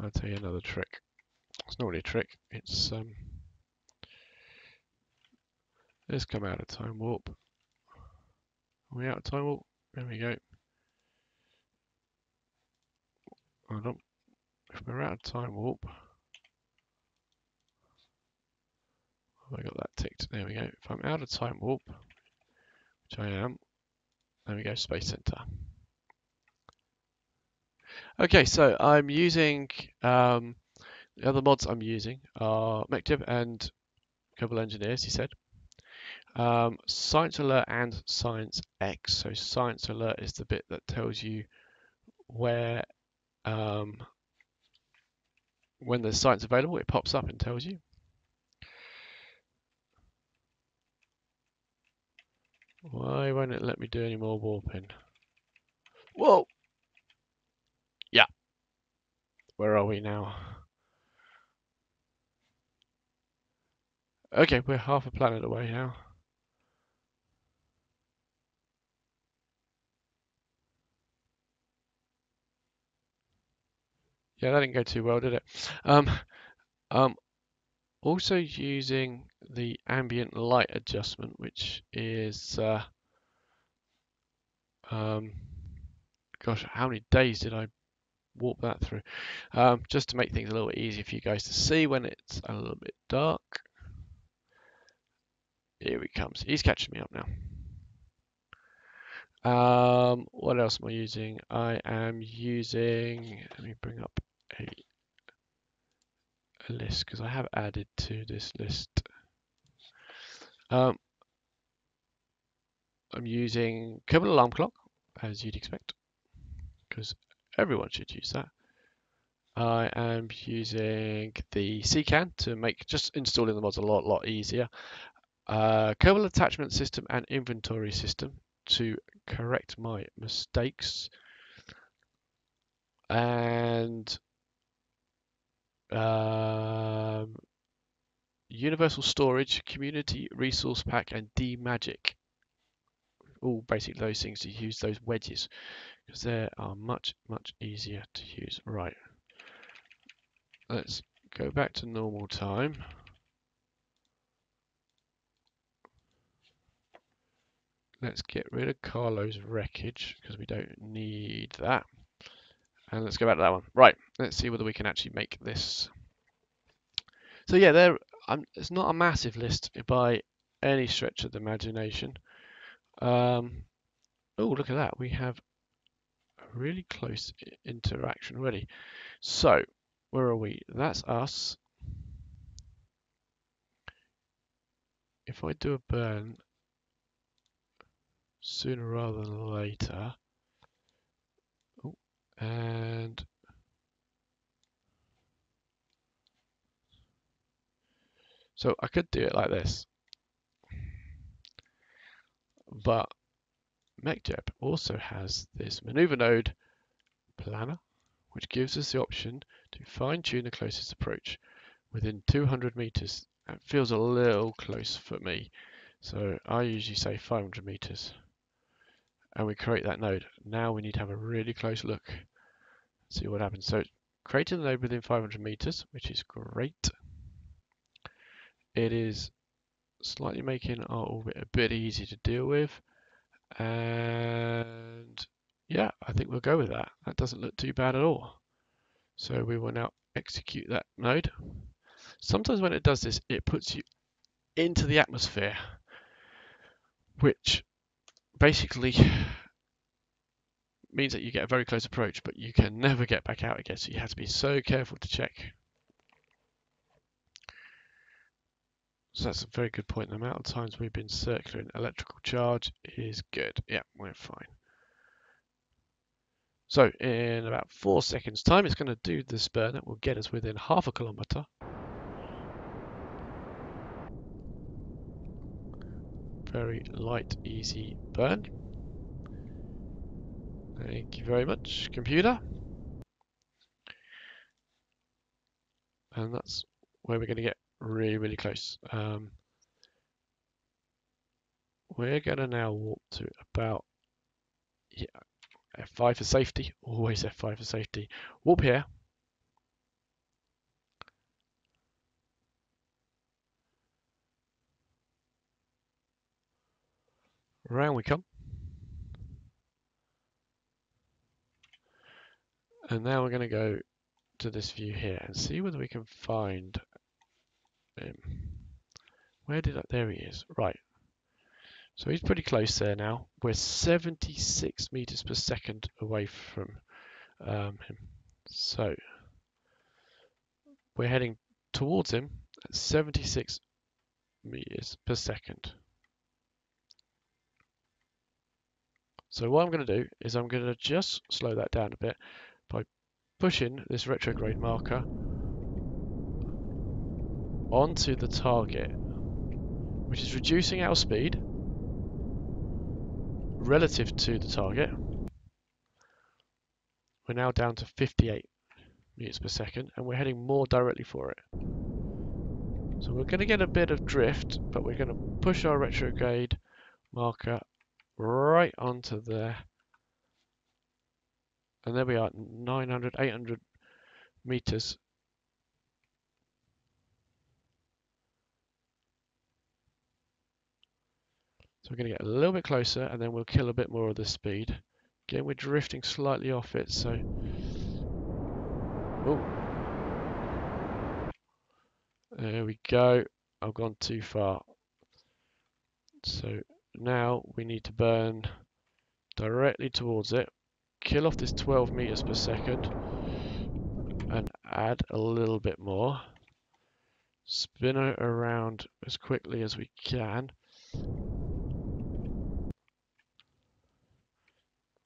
I'll tell you another trick. It's not really a trick. It's let's come out of time warp. Are we out of time warp? There we go. Hold on. If we're out of time warp, have I got that ticked? There we go. If I'm out of time warp, which I am, there we go, Space Center. Okay, so I'm using the other mods I'm using are Mech Jeb and Kerbal Engineer, as he said. Science Alert and Science X. So Science Alert is the bit that tells you where when there's science available, it pops up and tells you. Why won't it let me do any more warping? Whoa! Yeah. Where are we now? Okay, we're half a planet away now. Yeah, that didn't go too well, did it? Also using the ambient light adjustment, which is gosh, how many days did I warp that through? Just to make things a little bit easier for you guys to see when it's a little bit dark. Here he comes. He's catching me up now. What else am I using? I am using, let me bring up a list because I have added to this list. I'm using Kerbal Alarm Clock, as you'd expect, because everyone should use that. I am using the CKAN to make just installing the mods a lot easier. Kerbal Attachment System and Inventory System to correct my mistakes. And Universal Storage, Community Resource Pack, and DMagic. All basically those things to use those wedges because they are much easier to use. Right. Let's go back to normal time. Let's get rid of Carlo's wreckage because we don't need that. And let's go back to that one. Right. Let's see whether we can actually make this. So yeah, it's not a massive list by any stretch of the imagination. Oh, look at that. We have a really close interaction already. So, where are we? That's us. If I do a burn sooner rather than later, and so I could do it like this, but MechJeb also has this maneuver node planner, which gives us the option to fine-tune the closest approach within 200 meters. That feels a little close for me, so I usually say 500 meters. And we create that node. Now we need to have a really close look, see what happens. So creating the node within 500 meters, which is great. It is slightly making our orbit a bit easier to deal with. And yeah, I think we'll go with that. That doesn't look too bad at all. So we will now execute that node. Sometimes when it does this, it puts you into the atmosphere, which basically means that you get a very close approach, but you can never get back out again. So you have to be so careful to check. So that's a very good point. The amount of times we've been circling electrical charge is good. Yeah, we're fine. So in about 4 seconds time, it's going to do this burn that will get us within half a kilometer. Very light, easy burn. Thank you very much, computer. And that's where we're going to get really close. We're going to now warp to about, yeah, F5 for safety, always F5 for safety. Warp here. Around we come. And now we're going to go to this view here and see whether we can find him. Where did I? There he is. Right. So he's pretty close there now. We're 76 meters per second away from him. So we're heading towards him at 76 meters per second. So what I'm going to do is I'm going to just slow that down a bit by pushing this retrograde marker onto the target, which is reducing our speed relative to the target. We're now down to 58 meters per second, and we're heading more directly for it. So we're going to get a bit of drift, but we're going to push our retrograde marker right onto there. And there we are, 900, 800 meters. So we're going to get a little bit closer, and then we'll kill a bit more of the speed. Again, we're drifting slightly off it, so... Oh. There we go. I've gone too far. So now we need to burn directly towards it, kill off this 12 meters per second, and add a little bit more. Spin it around as quickly as we can.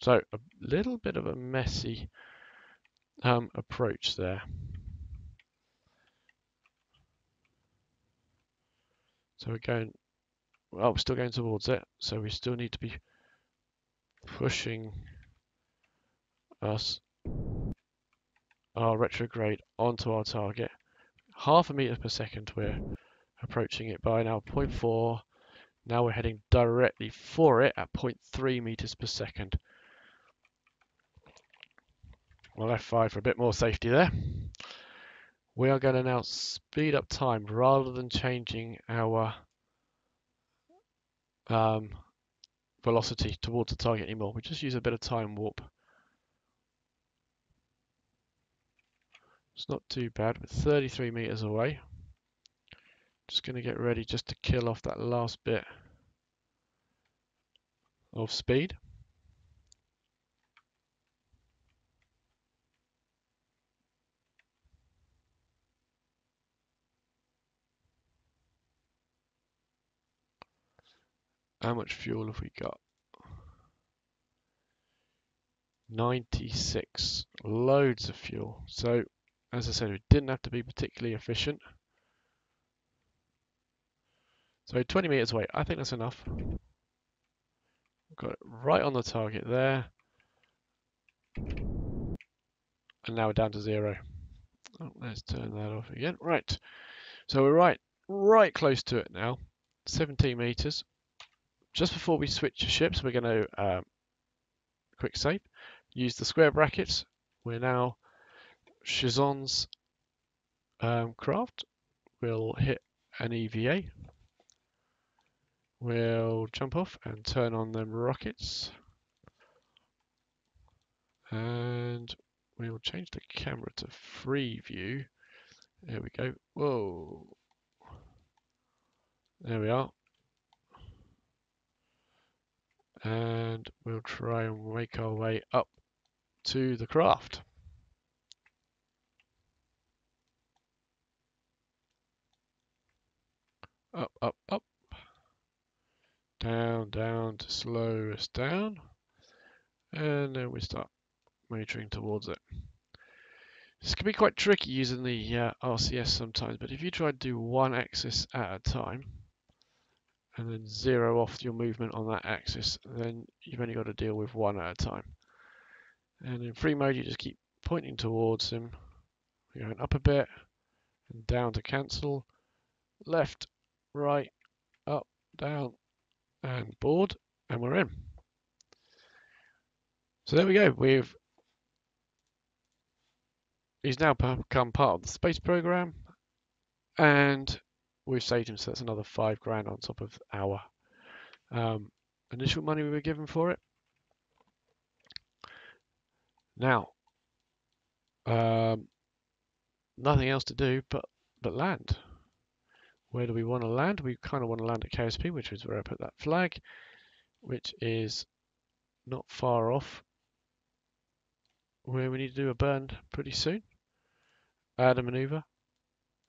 So a little bit of a messy approach there. So we're going, well, we're still going towards it, so we still need to be pushing our retrograde onto our target. Half a meter per second we're approaching it by now, 0.4. Now we're heading directly for it at 0.3 meters per second. Well, F5 for a bit more safety there. We are going to now speed up time rather than changing our velocity towards the target anymore. We just use a bit of time warp. It's not too bad. We're 33 meters away. Just going to get ready just to kill off that last bit of speed. How much fuel have we got? 96. Loads of fuel. So, as I said, we didn't have to be particularly efficient. So 20 meters away. I think that's enough. Got it right on the target there. And now we're down to 0. Oh, let's turn that off again. Right. So we're right close to it now. 17 meters. Just before we switch ships, we're going to quick save. Use the square brackets. We're now Shazon's craft. We'll hit an EVA. We'll jump off and turn on them rockets. And we'll change the camera to free view. There we go. Whoa. There we are. And we'll try and make our way up to the craft. Up, up, up. Down, down to slow us down. And then we start motoring towards it. This can be quite tricky using the RCS sometimes, but if you try to do one axis at a time, and then zero off your movement on that axis, then you've only got to deal with one at a time. And in free mode, you just keep pointing towards him. We're going up a bit, and down to cancel. Left, right, up, down, and board, and we're in. So there we go. He's now become part of the space program, and we've saved him, so that's another $5 grand on top of our initial money we were given for it. Now, nothing else to do but land. Where do we want to land? We kind of want to land at KSP, which is where I put that flag, which is not far off where we need to do a burn pretty soon. Add a maneuver,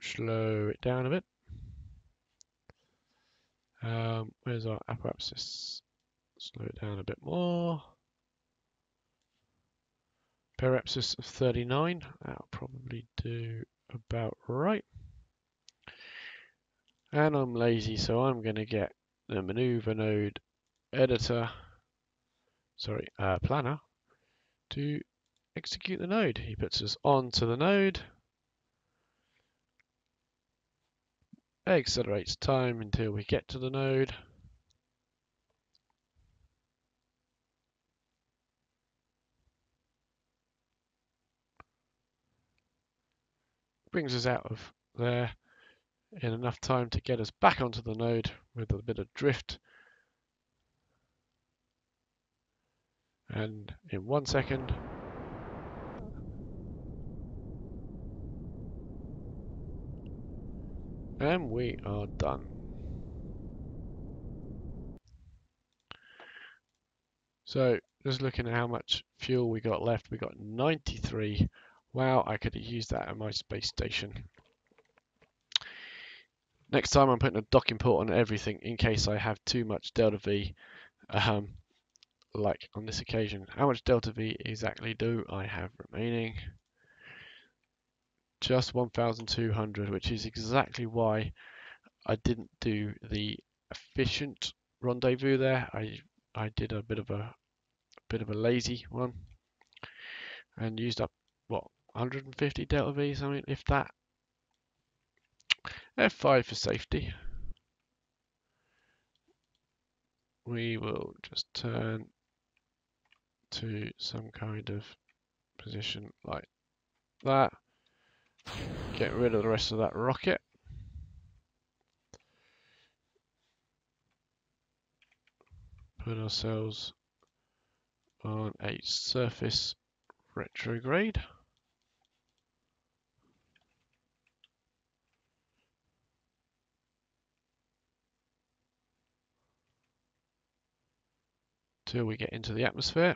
slow it down a bit. Where's our apoapsis? Slow it down a bit more. Periapsis of 39, that'll probably do about right. And I'm lazy, so I'm going to get the maneuver node editor, planner, to execute the node. He puts us onto the node, accelerates time until we get to the node. Brings us out of there in enough time to get us back onto the node with a bit of drift. And in 1 second, and we are done. So just looking at how much fuel we got left, we got 93. Wow, I could have used that at my space station. Next time I'm putting a docking port on everything in case I have too much delta V, like on this occasion. How much delta V exactly do I have remaining? Just 1,200, which is exactly why I didn't do the efficient rendezvous there. I did a bit of a lazy one and used up what, 150 delta V, something if that. F5 for safety. We will just turn to some kind of position like that. Get rid of the rest of that rocket. Put ourselves on a surface retrograde. Till we get into the atmosphere.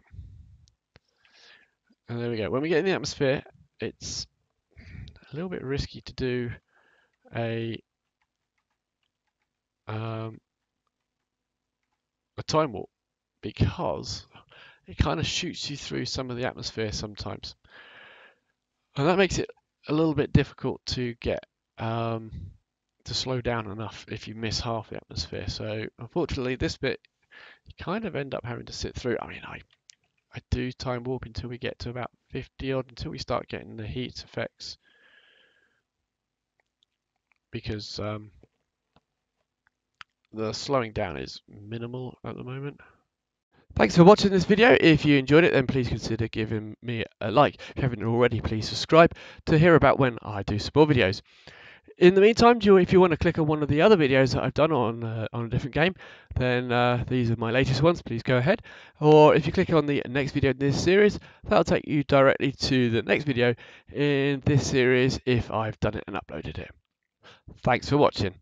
And there we go. When we get in the atmosphere, it's a little bit risky to do a time warp because it kind of shoots you through some of the atmosphere sometimes. And that makes it a little bit difficult to get to slow down enough if you miss half the atmosphere. So unfortunately this bit you kind of end up having to sit through. I mean, I do time warp until we get to about 50 odd, until we start getting the heat effects, because the slowing down is minimal at the moment. Thanks for watching this video. If you enjoyed it, then please consider giving me a like. If you haven't already, please subscribe to hear about when I do some more videos. In the meantime, if you want to click on one of the other videos that I've done on a different game, then these are my latest ones. Please go ahead. Or if you click on the next video in this series, that'll take you directly to the next video in this series if I've done it and uploaded it. Thanks for watching.